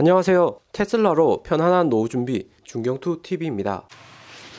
안녕하세요. 테슬라로 편안한 노후 준비 중경투TV입니다.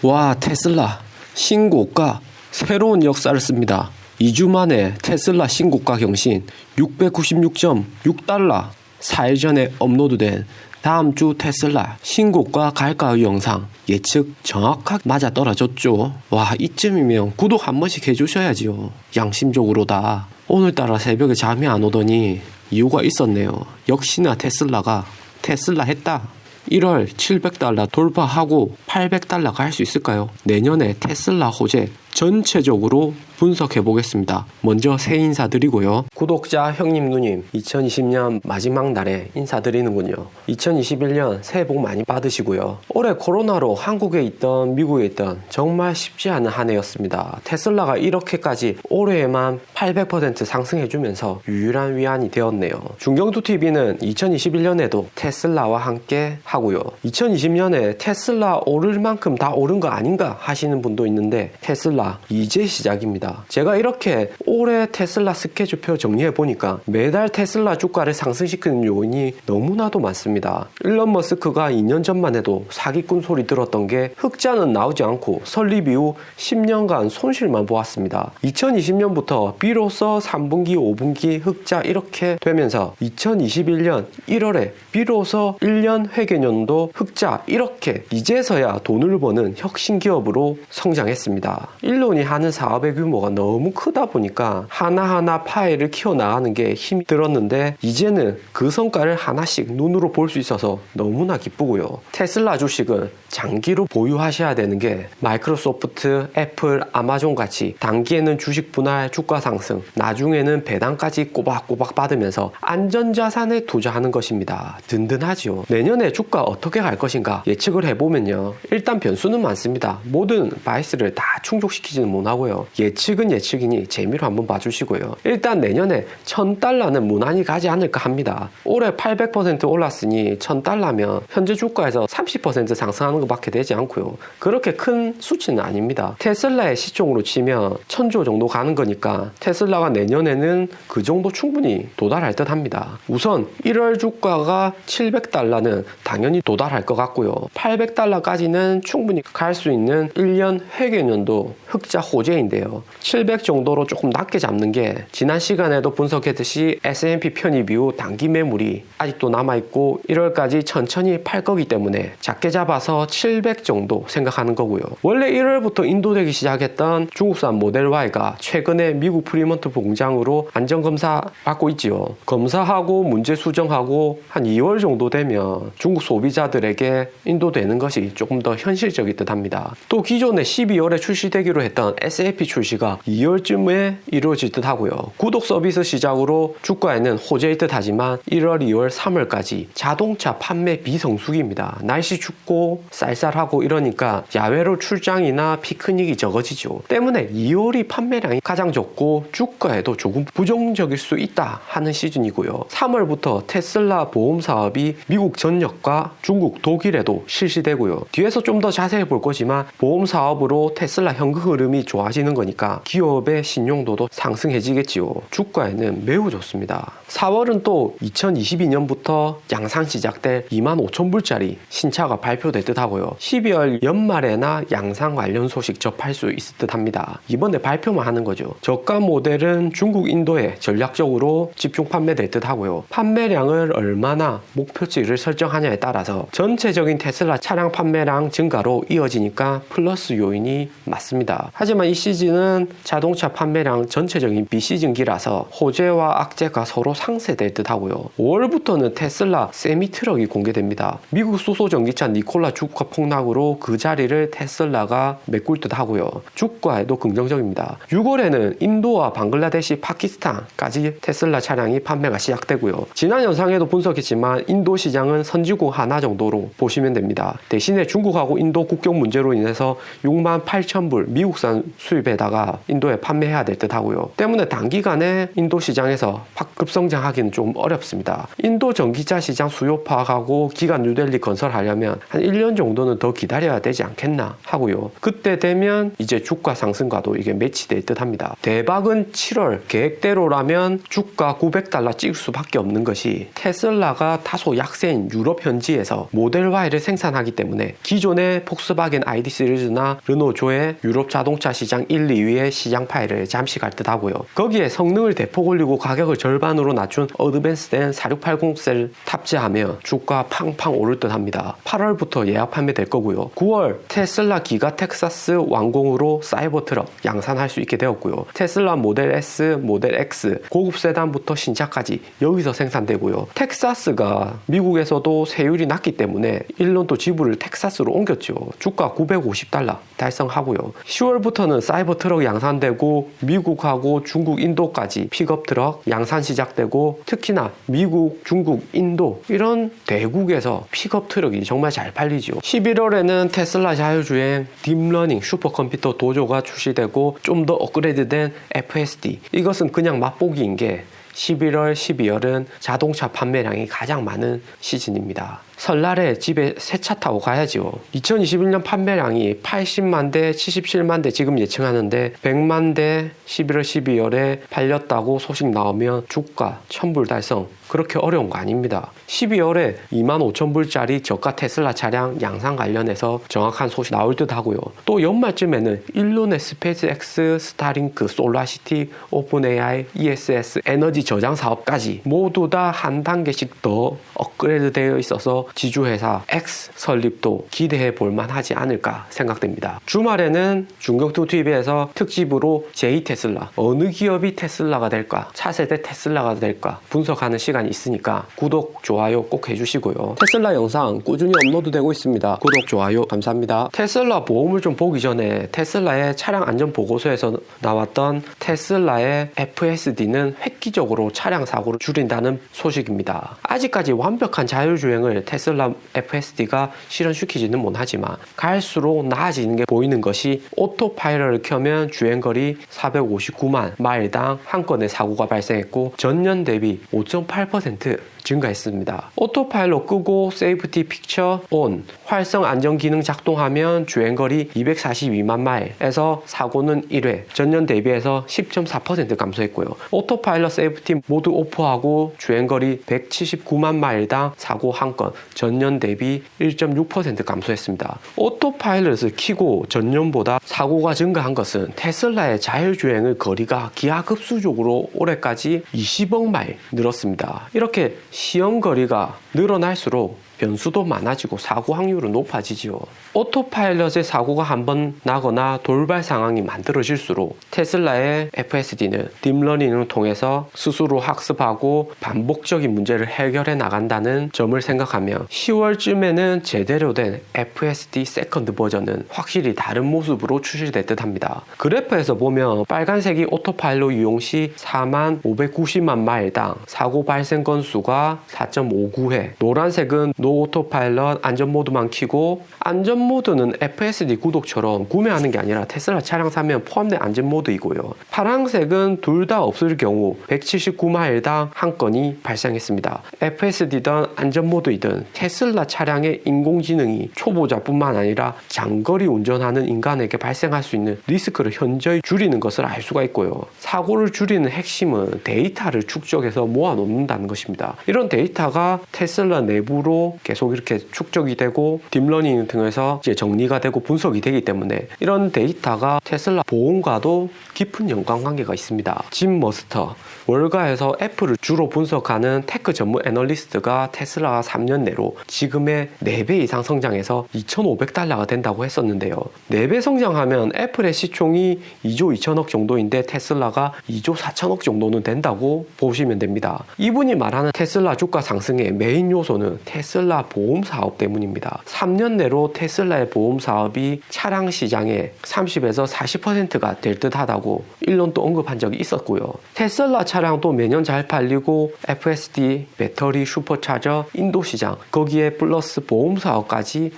와, 테슬라 신고가 새로운 역사를 씁니다. 2주 만에 테슬라 신고가 경신 696.6달러. 4일 전에 업로드된 다음 주 테슬라 신고가 갈까요 영상 예측 정확하게 맞아 떨어졌죠. 와, 이쯤이면 구독 한 번씩 해주셔야지요. 양심적으로다. 오늘따라 새벽에 잠이 안 오더니 이유가 있었네요. 역시나 테슬라가 테슬라 했다. 1월 700달러 돌파하고 800달러 갈 수 있을까요? 내년에 테슬라 호재 전체적으로 분석해 보겠습니다. 먼저 새 인사드리고요. 구독자 형님 누님 2020년 마지막 날에 인사드리는군요. 2021년 새해 복 많이 받으시고요. 올해 코로나로 한국에 있던 미국에 있던 정말 쉽지 않은 한 해였습니다. 테슬라가 이렇게까지 올해에만 800% 상승해주면서 유일한 위안이 되었네요. 중경투TV는 2021년에도 테슬라와 함께 하고요. 2020년에 테슬라 오를 만큼 다 오른 거 아닌가 하시는 분도 있는데 테슬라 이제 시작입니다. 제가 이렇게 올해 테슬라 스케줄표 정리해 보니까 매달 테슬라 주가를 상승시키는 요인이 너무나도 많습니다. 일론 머스크가 2년 전만 해도 사기꾼 소리 들었던 게 흑자는 나오지 않고 설립 이후 10년간 손실만 보았습니다. 2020년부터 비로소 3분기, 5분기 흑자 이렇게 되면서 2021년 1월에 비로소 1년 회계년도 흑자 이렇게 이제서야 돈을 버는 혁신 기업으로 성장했습니다. 일론이 하는 사업의 규모가 너무 크다 보니까 하나하나 파일을 키워나가는 게 힘이 들었는데 이제는 그 성과를 하나씩 눈으로 볼 수 있어서 너무나 기쁘고요. 테슬라 주식은 장기로 보유하셔야 되는 게 마이크로소프트, 애플, 아마존 같이 단기에는 주식 분할, 주가 상승, 나중에는 배당까지 꼬박꼬박 받으면서 안전자산에 투자하는 것입니다. 든든하지요. 내년에 주가 어떻게 갈 것인가 예측을 해보면요. 일단 변수는 많습니다. 모든 바이스를 다 충족시키지는 못하고요. 예측은 예측이니 재미로 한번 봐주시고요. 일단 내년에 1000달러는 무난히 가지 않을까 합니다. 올해 800% 올랐으니 1000달러면 현재 주가에서 30% 상승하는 것밖에 되지 않고요. 그렇게 큰 수치는 아닙니다. 테슬라의 시총으로 치면 1000조 정도 가는 거니까 테슬라가 내년에는 그 정도 충분히 도달할 듯 합니다. 우선 1월 주가가 700달러는 당연히 도달할 것 같고요. 800달러까지는 충분히 갈 수 있는 1년 회계년도 흑자 호재인데요. 700 정도로 조금 낮게 잡는 게 지난 시간에도 분석했듯이 S&P 편입 이후 단기 매물이 아직도 남아있고 1월까지 천천히 팔 거기 때문에 작게 잡아서 700 정도 생각하는 거고요. 원래 1월부터 인도되기 시작했던 중국산 모델 Y가 최근에 미국 프리먼트 공장으로 안전검사 받고 있지요. 검사하고 문제 수정하고 한 2월 정도 되면 중국 소비자들에게 인도되는 것이 조금 더 현실적일 듯 합니다. 또 기존에 12월에 출시되기로 했던 SAP 출시가 2월쯤에 이루어질 듯 하고요. 구독 서비스 시작으로 주가에는 호재일 듯 하지만 1월, 2월, 3월까지 자동차 판매 비성수기입니다. 날씨 춥고 쌀쌀하고 이러니까 야외로 출장이나 피크닉이 적어지죠. 때문에 2월이 판매량이 가장 적고 주가에도 조금 부정적일 수 있다 하는 시즌이고요. 3월부터 테슬라 보험 사업이 미국 전역과 중국, 독일에도 실시되고요. 뒤에서 좀 더 자세히 볼 거지만 보험 사업으로 테슬라 현금 흐름이 좋아지는 거니까 기업의 신용도도 상승해지겠지요. 주가에는 매우 좋습니다. 4월은 또 2022년부터 양산 시작될 25,000불짜리 신차가 발표될 듯 하고요. 12월 연말에나 양산 관련 소식 접할 수 있을 듯 합니다. 이번에 발표만 하는 거죠. 저가 모델은 중국, 인도에 전략적으로 집중 판매될 듯 하고요. 판매량을 얼마나 목표치를 설정하냐에 따라서 전체적인 테슬라 차량 판매량 증가로 이어지니까 플러스 요인이 맞습니다. 하지만 이 시즌은 자동차 판매량 전체적인 비시즌기라서 호재와 악재가 서로 상쇄될 듯 하고요. 5월부터는 테슬라 세미트럭이 공개됩니다. 미국 수소 전기차 니콜라 주가 폭락으로 그 자리를 테슬라가 메꿀 듯 하고요. 주가에도 긍정적입니다. 6월에는 인도와 방글라데시, 파키스탄까지 테슬라 차량이 판매가 시작되고요. 지난 영상에도 분석했지만 인도 시장은 선진국 하나 정도로 보시면 됩니다. 대신에 중국하고 인도 국경 문제로 인해서 68,000불 미국 미국산 수입에다가 인도에 판매해야 될 듯 하고요. 때문에 단기간에 인도 시장에서 급성장하기는 좀 어렵습니다. 인도 전기차 시장 수요 파악하고 기간 뉴델리 건설하려면 한 1년 정도는 더 기다려야 되지 않겠나 하고요. 그때 되면 이제 주가 상승과도 이게 매치될 듯 합니다. 대박은 7월 계획대로라면 주가 $900 찍을 수밖에 없는 것이 테슬라가 다소 약세인 유럽 현지에서 모델 Y를 생산하기 때문에 기존의 폭스바겐 ID 시리즈나 르노조의 유럽 자동차 시장 1, 2위의 시장 파일을 잠시 갈 듯 하고요. 거기에 성능을 대폭 올리고 가격을 절반으로 낮춘 어드밴스된 4680 셀 탑재하면 주가 팡팡 오를 듯 합니다. 8월부터 예약 판매될 거고요. 9월 테슬라 기가 텍사스 완공으로 사이버 트럭 양산할 수 있게 되었고요. 테슬라 모델 S, 모델 X 고급 세단부터 신차까지 여기서 생산되고요. 텍사스가 미국에서도 세율이 낮기 때문에 일론도 지부를 텍사스로 옮겼죠. 주가 $950 달성하고요. 10월부터는 사이버 트럭 양산되고 미국하고 중국, 인도까지 픽업 트럭 양산 시작되고 특히나 미국, 중국, 인도 이런 대국에서 픽업 트럭이 정말 잘 팔리죠. 11월에는 테슬라 자율주행 딥러닝 슈퍼컴퓨터 도조가 출시되고 좀 더 업그레이드된 FSD 이것은 그냥 맛보기인 게 11월, 12월은 자동차 판매량이 가장 많은 시즌입니다. 설날에 집에 새 차 타고 가야죠. 2021년 판매량이 80만 대, 77만 대 지금 예측하는데 100만 대 11월, 12월에 팔렸다고 소식 나오면 주가 1000불 달성 그렇게 어려운 거 아닙니다. 12월에 25,000불짜리 저가 테슬라 차량 양산 관련해서 정확한 소식 나올 듯 하고요. 또 연말쯤에는 일론의 스페이스X, 스타링크, 솔라시티, 오픈AI, ESS, 에너지 저장 사업까지 모두 다 한 단계씩 더 업그레이드 되어 있어서 지주회사 X 설립도 기대해 볼 만하지 않을까 생각됩니다. 주말에는 중격투 TV에서 특집으로 J-테슬라 어느 기업이 테슬라가 될까 차세대 테슬라가 될까 분석하는 시간이 있으니까 구독, 좋아요 꼭 해주시고요. 테슬라 영상 꾸준히 업로드되고 있습니다. 구독, 좋아요 감사합니다. 테슬라 보험을 좀 보기 전에 테슬라의 차량 안전 보고서에서 나왔던 테슬라의 FSD는 획기적으로 차량 사고를 줄인다는 소식입니다. 아직까지 완벽한 자율주행을 테슬라 FSD가 실현시키지는 못하지만 갈수록 나아지는 게 보이는 것이 오토파일럿을 켜면 주행거리 459만 마일당 한 건의 사고가 발생했고 전년 대비 5.8% 증가했습니다. 오토파일럿 끄고 세이프티 픽처 온 활성 안전 기능 작동하면 주행거리 242만 마일에서 사고는 1회 전년 대비해서 10.4% 감소했고요. 오토파일럿 세이프티 모두 오프하고 주행거리 179만 마일당 사고 한 건 전년 대비 1.6% 감소했습니다. 오토파일럿을 켜고 전년보다 사고가 증가한 것은 테슬라의 자율주행의 거리가 기하급수적으로 올해까지 20억 마일 늘었습니다. 이렇게 시험거리가 늘어날수록 변수도 많아지고 사고 확률은 높아지죠. 오토파일럿의 사고가 한번 나거나 돌발 상황이 만들어질수록 테슬라의 FSD는 딥러닝을 통해서 스스로 학습하고 반복적인 문제를 해결해 나간다는 점을 생각하면 10월쯤에는 제대로 된 FSD 세컨드 버전은 확실히 다른 모습으로 출시될 듯 합니다. 그래프에서 보면 빨간색이 오토파일럿 이용 시 4만 590만 마일당 사고 발생 건수가 4.59회, 노란색은 노 오토파일럿 안전모드만 켜고 안전모드는 FSD 구독처럼 구매하는 게 아니라 테슬라 차량 사면 포함된 안전모드이고요. 파란색은 둘 다 없을 경우 179마일당 한 건이 발생했습니다. FSD든 안전모드이든 테슬라 차량의 인공지능이 초보자뿐만 아니라 장거리 운전하는 인간에게 발생할 수 있는 리스크를 현저히 줄이는 것을 알 수가 있고요. 사고를 줄이는 핵심은 데이터를 축적해서 모아놓는다는 것입니다. 이런 데이터가 테슬라 내부로 계속 이렇게 축적이 되고 딥러닝 등에서 이제 정리가 되고 분석이 되기 때문에 이런 데이터가 테슬라 보험과도 깊은 연관관계가 있습니다. 짐 머스터, 월가에서 애플을 주로 분석하는 테크 전문 애널리스트가 테슬라가 3년 내로 지금의 4배 이상 성장해서 $2,500가 된다고 했었는데요. 4배 성장하면 애플의 시총이 2조 2천억 정도인데 테슬라가 2조 4천억 정도는 된다고 보시면 됩니다. 이분이 말하는 테슬라 주가 상승의 메인 요소는 테슬라 테슬라 보험 사업 때문입니다. 3년 내로 테슬라의 보험 사업이 차량 시장의 30에서 40%가 될 듯하다고 일론도 언급한 적이 있었고요. 테슬라 차량도 매년 잘 팔리고 FSD, 배터리 슈퍼차저, 인도 시장, 거기에 플러스 보험 사업까지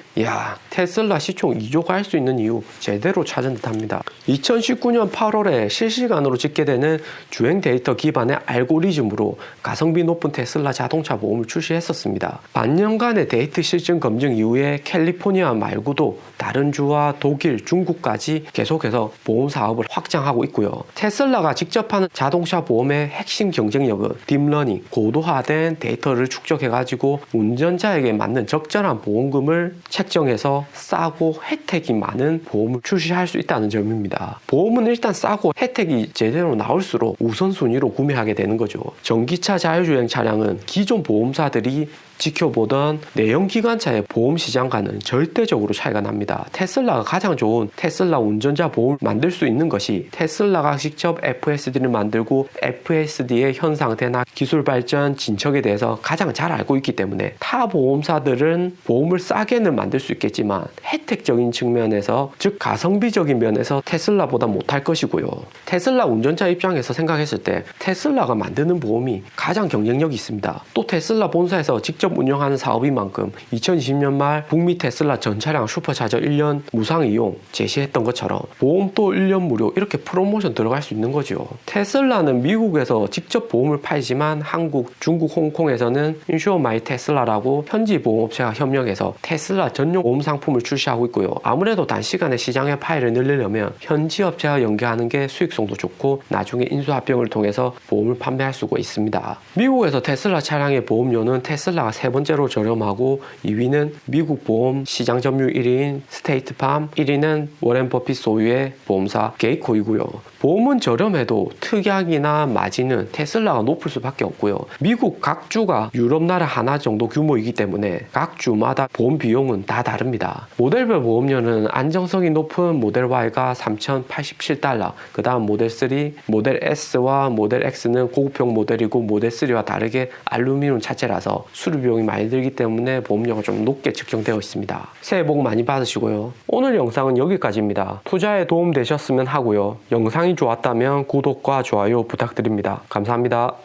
테슬라 시총 2조가 할 수 있는 이유 제대로 찾은 듯합니다. 2019년 8월에 실시간으로 집계되는 주행 데이터 기반의 알고리즘으로 가성비 높은 테슬라 자동차 보험을 출시했었습니다. 반년간의 데이터 실증 검증 이후에 캘리포니아 말고도 다른 주와 독일, 중국까지 계속해서 보험 사업을 확장하고 있고요. 테슬라가 직접 하는 자동차 보험의 핵심 경쟁력은 딥러닝, 고도화된 데이터를 축적해가지고 운전자에게 맞는 적절한 보험금을 책정해서 싸고 혜택이 많은 보험을 출시할 수 있다는 점입니다. 보험은 일단 싸고 혜택이 제대로 나올수록 우선순위로 구매하게 되는 거죠. 전기차 자율주행 차량은 기존 보험사들이 지켜보던 내연기관차의 보험 시장과는 절대적으로 차이가 납니다. 테슬라가 가장 좋은 테슬라 운전자 보험을 만들 수 있는 것이 테슬라가 직접 FSD를 만들고 FSD의 현 상태나 기술 발전, 진척에 대해서 가장 잘 알고 있기 때문에 타 보험사들은 보험을 싸게는 만들 수 있겠지만 혜택적인 측면에서, 즉 가성비적인 면에서 테슬라보다 못할 것이고요. 테슬라 운전자 입장에서 생각했을 때 테슬라가 만드는 보험이 가장 경쟁력이 있습니다. 또 테슬라 본사에서 직접 운영하는 사업인 만큼 2020년 말 북미 테슬라 전 차량 슈퍼차저 1년 무상 이용 제시했던 것처럼 보험도 1년 무료 이렇게 프로모션 들어갈 수 있는 거죠. 테슬라는 미국에서 직접 보험을 팔지만 한국, 중국, 홍콩에서는 인슈어 마이 테슬라라고 현지 보험업체와 협력해서 테슬라 전용 보험 상품을 출시하고 있고요. 아무래도 단시간에 시장의 파일을 늘리려면 현지 업체와 연계하는 게 수익성도 좋고 나중에 인수합병을 통해서 보험을 판매할 수가 있습니다. 미국에서 테슬라 차량의 보험료는 테슬라가 세 번째로 저렴하고 2위는 미국 보험 시장 점유율 1위인 스테이트팜, 1위는 워렌 버핏 소유의 보험사 게이코이고요. 보험은 저렴해도 특약이나 마진은 테슬라가 높을 수밖에 없고요. 미국 각 주가 유럽 나라 하나 정도 규모이기 때문에 각 주마다 보험 비용은 다 다릅니다. 모델별 보험료는 안정성이 높은 모델 Y가 $3,087, 그 다음 모델 3, 모델 S와 모델 X는 고급형 모델이고 모델 3와 다르게 알루미늄 자체라서 수리 비용이 많이 들기 때문에 보험료가 좀 높게 측정되어 있습니다. 새해 복 많이 받으시고요. 오늘 영상은 여기까지입니다. 투자에 도움 되셨으면 하고요. 영상이 좋았다면 구독과 좋아요 부탁드립니다. 감사합니다.